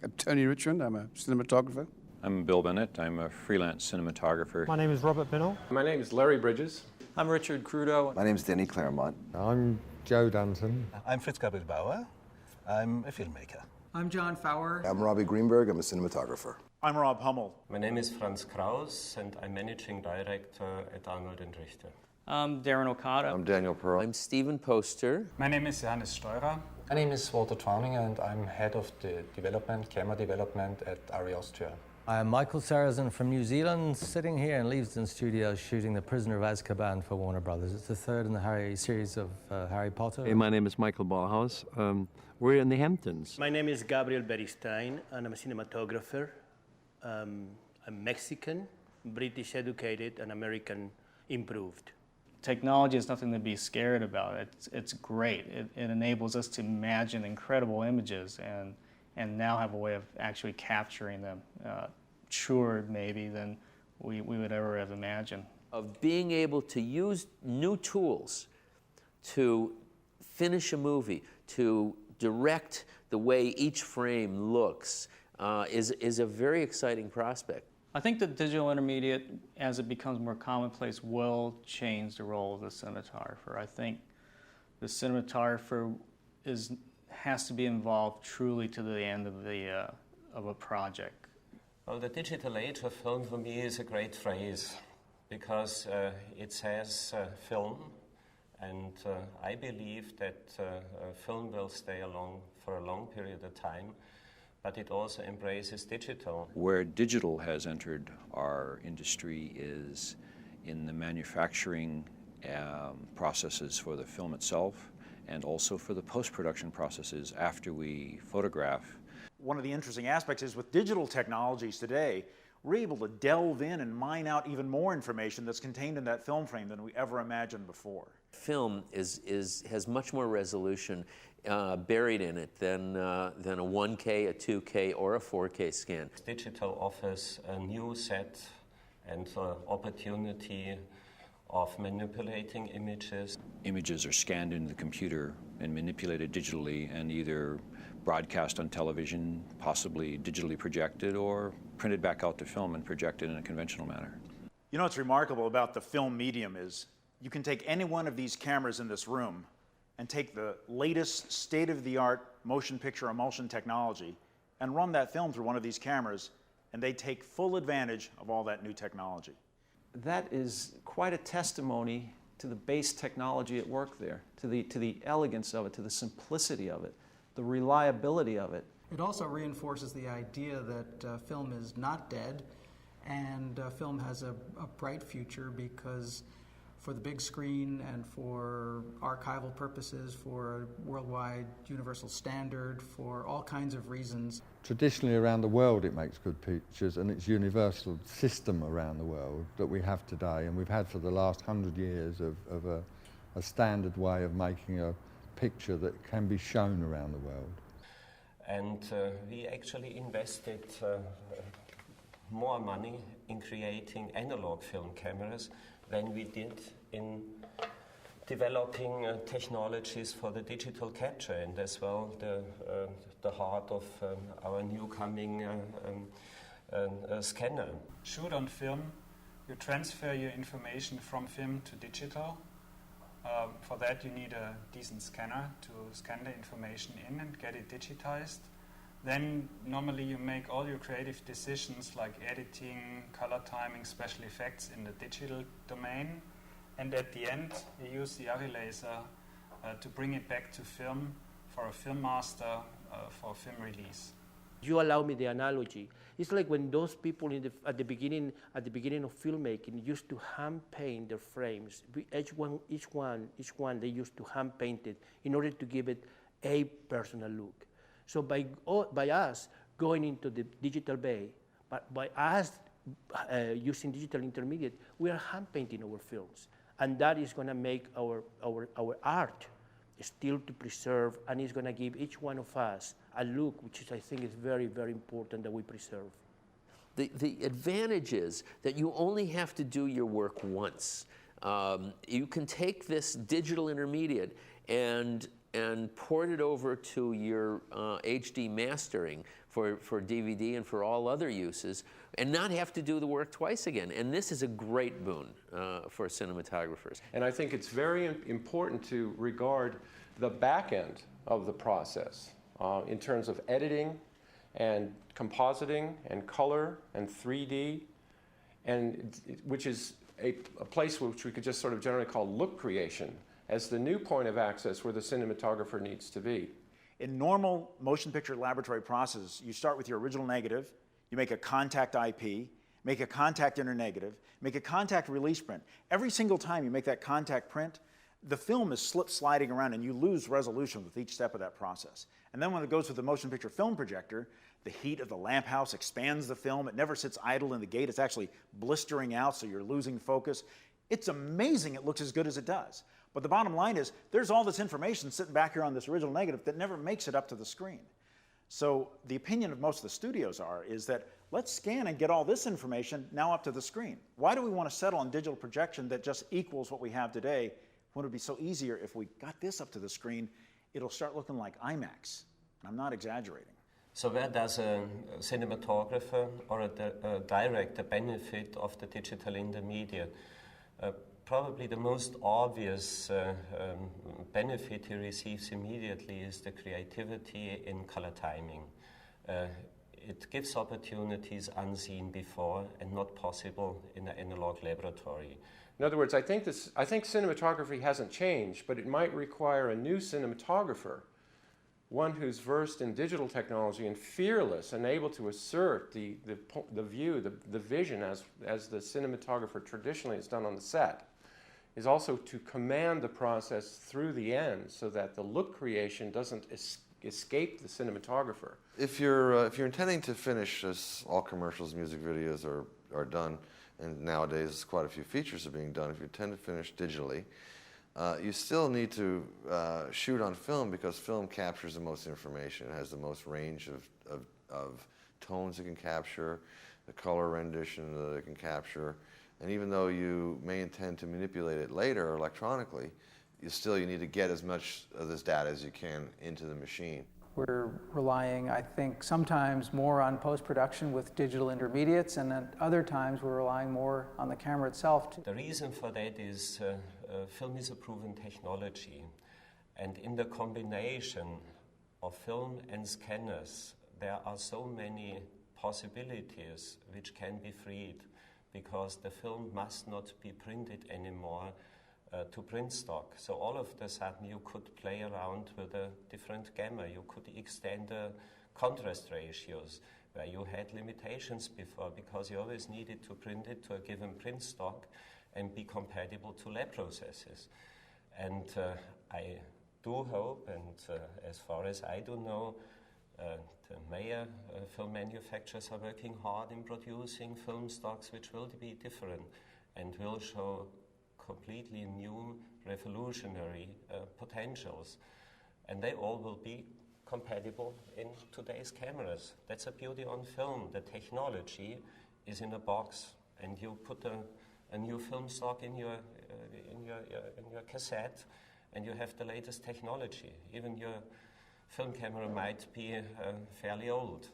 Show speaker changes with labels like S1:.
S1: I'm Tony Richmond. I'm a cinematographer.
S2: I'm Bill Bennett. I'm a freelance cinematographer.
S3: My name is Robert Binnell.
S4: My name is Larry Bridges.
S5: I'm Richard Crudo.
S6: My name is Denny Claremont.
S7: I'm Joe Danton.
S8: I'm Fritz Gabriel Bauer. I'm a filmmaker.
S9: I'm John Fowler.
S6: I'm Robbie Greenberg. I'm a cinematographer.
S10: I'm Rob Hummel.
S11: My name is Franz Kraus, and I'm managing director at Arnold & Richter.
S5: I'm Darren Okada.
S12: I'm Daniel Pearl.
S13: I'm Stephen Poster.
S14: My name is Johannes Steurer.
S15: My name is Walter Trauninger, and I'm head of the camera development at ARRI Austria.
S16: I'm Michael Sarrazin from New Zealand, sitting here in Leavesden Studios shooting The Prisoner of Azkaban for Warner Brothers. It's the third in the Harry series of Harry Potter.
S17: Hey, my name is Michael Ballhaus. We're in the Hamptons.
S18: My name is Gabriel Beristain, and I'm a cinematographer. I'm Mexican, British educated, and American improved.
S5: Technology is nothing to be scared about. It's great. It enables us to imagine incredible images and now have a way of actually capturing them truer maybe than we would ever have imagined.
S13: Of being able to use new tools to finish a movie, to direct the way each frame looks is a very exciting prospect.
S5: I think the digital intermediate, as it becomes more commonplace, will change the role of the cinematographer. I think the cinematographer has to be involved truly to the end of a project.
S11: Well, the digital age of film for me is a great phrase because it says film, and I believe that film will stay along for a long period of time, but it also embraces digital.
S2: Where digital has entered our industry is in the manufacturing processes for the film itself and also for the post-production processes after we photograph.
S10: One of the interesting aspects is with digital technologies today, we're able to delve in and mine out even more information that's contained in that film frame than we ever imagined before.
S13: Film has much more resolution buried in it than a 1K, a 2K, or a 4K scan.
S11: Digital offers a new set and opportunity of manipulating images.
S2: Images are scanned into the computer and manipulated digitally and either broadcast on television, possibly digitally projected, or printed back out to film and projected in a conventional manner.
S10: You know what's remarkable about the film medium is you can take any one of these cameras in this room and take the latest state-of-the-art motion picture emulsion technology and run that film through one of these cameras, and they take full advantage of all that new technology.
S19: That is quite a testimony to the base technology at work there, to the elegance of it, to the simplicity of it, the reliability of it.
S9: It also reinforces the idea that film is not dead, and film has a bright future because for the big screen and for archival purposes, for a worldwide universal standard, for all kinds of reasons.
S7: Traditionally around the world it makes good pictures, and it's a universal system around the world that we have today and we've had for the last 100 years of a standard way of making a picture that can be shown around the world.
S11: And we actually invested more money in creating analog film cameras than we did in developing technologies for the digital capture, and as well the heart of our new coming scanner.
S14: Shoot on film, you transfer your information from film to digital. For that you need a decent scanner to scan the information in and get it digitized. Then normally you make all your creative decisions like editing, color timing, special effects in the digital domain. And at the end you use the ARRI laser to bring it back to film for a film master for film release.
S18: You allow me the analogy. It's like when those people at the beginning of filmmaking used to hand paint their frames. Each one they used to hand paint it in order to give it a personal look. So by us going into the digital bay, but by us using digital intermediate, we are hand painting our films, and that is going to make our art still to preserve, and it's going to give each one of us a look which is, I think, is very, very important that we preserve.
S13: The advantage is that you only have to do your work once. You can take this digital intermediate and port it over to your HD mastering for DVD and for all other uses, and not have to do the work twice again. And this is a great boon for cinematographers.
S3: And I think it's very important to regard the back end of the process in terms of editing and compositing and color and 3D, and which is a place which we could just sort of generally call look creation as the new point of access where the cinematographer needs to be.
S10: In normal motion picture laboratory processes, you start with your original negative, you make a contact IP, make a contact internegative, make a contact release print. Every single time you make that contact print, the film is sliding around and you lose resolution with each step of that process. And then when it goes with the motion picture film projector, the heat of the lamp house expands the film. It never sits idle in the gate. It's actually blistering out, so you're losing focus. It's amazing it looks as good as it does. But the bottom line is, there's all this information sitting back here on this original negative that never makes it up to the screen. So the opinion of most of the studios is that let's scan and get all this information now up to the screen. Why do we want to settle on digital projection that just equals what we have today when it would be so easier if we got this up to the screen? It'll start looking like IMAX. And I'm not exaggerating.
S11: So where does a cinematographer or a director benefit of the digital intermediate? Probably the most obvious benefit he receives immediately is the creativity in color timing. It gives opportunities unseen before and not possible in an analog laboratory.
S3: In other words, I think cinematography hasn't changed, but it might require a new cinematographer, one who's versed in digital technology and fearless and able to assert the view, the vision as the cinematographer traditionally has done on the set, is also to command the process through the end so that the look creation doesn't escape the cinematographer.
S6: If you're intending to finish, as all commercials, music videos are done, and nowadays quite a few features are being done, if you intend to finish digitally, you still need to shoot on film because film captures the most information. It has the most range of tones it can capture, the color rendition that it can capture. And even though you may intend to manipulate it later electronically, you need to get as much of this data as you can into the machine.
S9: We're relying, I think, sometimes more on post-production with digital intermediates, and at other times we're relying more on the camera itself.
S11: The reason for that is film is a proven technology, and in the combination of film and scanners, there are so many possibilities which can be freed, because the film must not be printed anymore to print stock. So all of a sudden you could play around with a different gamma. You could extend the contrast ratios where you had limitations before because you always needed to print it to a given print stock and be compatible to lab processes. And I do hope, and as far as I do know, the major film manufacturers are working hard in producing film stocks which will be different and will show completely new, revolutionary potentials. And they all will be compatible in today's cameras. That's a beauty on film. The technology is in a box, and you put a new film stock in your cassette, and you have the latest technology. Even your film camera might be fairly old.